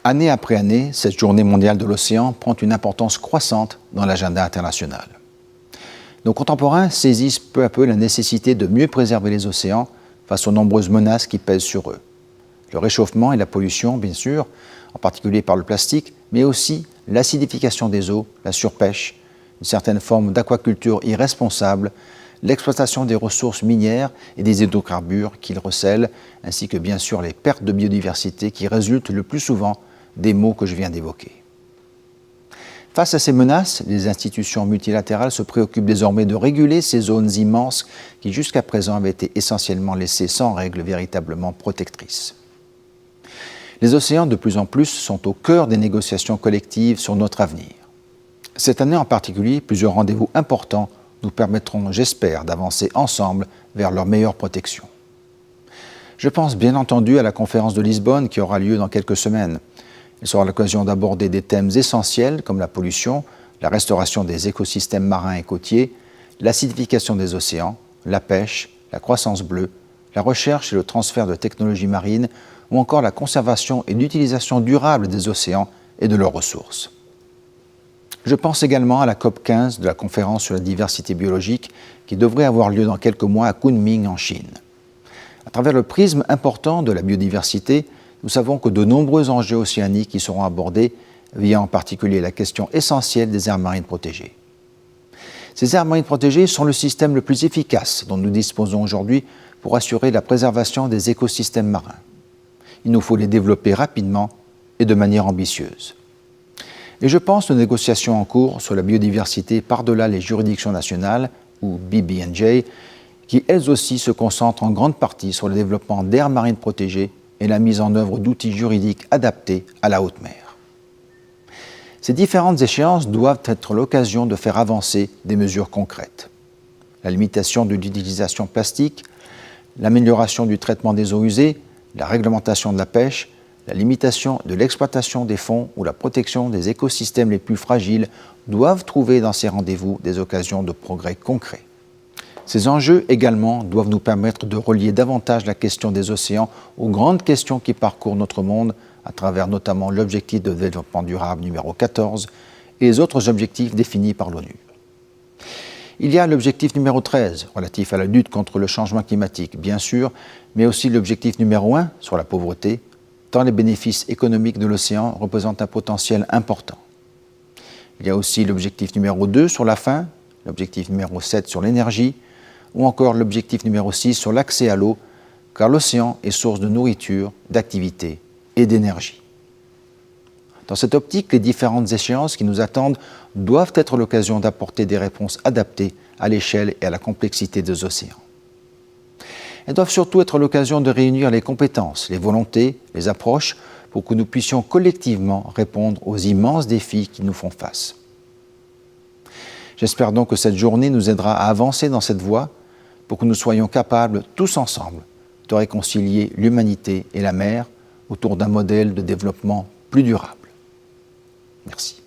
Année après année, cette journée mondiale de l'océan prend une importance croissante dans l'agenda international. Nos contemporains saisissent peu à peu la nécessité de mieux préserver les océans face aux nombreuses menaces qui pèsent sur eux. Le réchauffement et la pollution, bien sûr, en particulier par le plastique, mais aussi l'acidification des eaux, la surpêche, une certaine forme d'aquaculture irresponsable, l'exploitation des ressources minières et des hydrocarbures qu'ils recèlent, ainsi que bien sûr les pertes de biodiversité qui résultent le plus souvent des maux que je viens d'évoquer. Face à ces menaces, les institutions multilatérales se préoccupent désormais de réguler ces zones immenses qui jusqu'à présent avaient été essentiellement laissées sans règles véritablement protectrices. Les océans, de plus en plus, sont au cœur des négociations collectives sur notre avenir. Cette année en particulier, plusieurs rendez-vous importants nous permettront, j'espère, d'avancer ensemble vers leur meilleure protection. Je pense bien entendu à la conférence de Lisbonne qui aura lieu dans quelques semaines. Elle sera l'occasion d'aborder des thèmes essentiels comme la pollution, la restauration des écosystèmes marins et côtiers, l'acidification des océans, la pêche, la croissance bleue, la recherche et le transfert de technologies marines ou encore la conservation et l'utilisation durable des océans et de leurs ressources. Je pense également à la COP15 de la conférence sur la diversité biologique qui devrait avoir lieu dans quelques mois à Kunming en Chine. À travers le prisme important de la biodiversité, nous savons que de nombreux enjeux océaniques y seront abordés, via en particulier la question essentielle des aires marines protégées. Ces aires marines protégées sont le système le plus efficace dont nous disposons aujourd'hui pour assurer la préservation des écosystèmes marins. Il nous faut les développer rapidement et de manière ambitieuse. Et je pense aux négociations en cours sur la biodiversité par-delà les juridictions nationales, ou BBNJ, qui elles aussi se concentrent en grande partie sur le développement d'aires marines protégées et la mise en œuvre d'outils juridiques adaptés à la haute mer. Ces différentes échéances doivent être l'occasion de faire avancer des mesures concrètes. La limitation de l'utilisation plastique, l'amélioration du traitement des eaux usées, la réglementation de la pêche, la limitation de l'exploitation des fonds ou la protection des écosystèmes les plus fragiles doivent trouver dans ces rendez-vous des occasions de progrès concrets. Ces enjeux également doivent nous permettre de relier davantage la question des océans aux grandes questions qui parcourent notre monde à travers notamment l'objectif de développement durable numéro 14 et les autres objectifs définis par l'ONU. Il y a l'objectif numéro 13 relatif à la lutte contre le changement climatique, bien sûr, mais aussi l'objectif numéro 1 sur la pauvreté, tant les bénéfices économiques de l'océan représentent un potentiel important. Il y a aussi l'objectif numéro 2 sur la faim, l'objectif numéro 7 sur l'énergie, ou encore l'objectif numéro 6 sur l'accès à l'eau, car l'océan est source de nourriture, d'activité et d'énergie. Dans cette optique, les différentes échéances qui nous attendent doivent être l'occasion d'apporter des réponses adaptées à l'échelle et à la complexité des océans. Elles doivent surtout être l'occasion de réunir les compétences, les volontés, les approches pour que nous puissions collectivement répondre aux immenses défis qui nous font face. J'espère donc que cette journée nous aidera à avancer dans cette voie pour que nous soyons capables, tous ensemble, de réconcilier l'humanité et la mer autour d'un modèle de développement plus durable. Merci.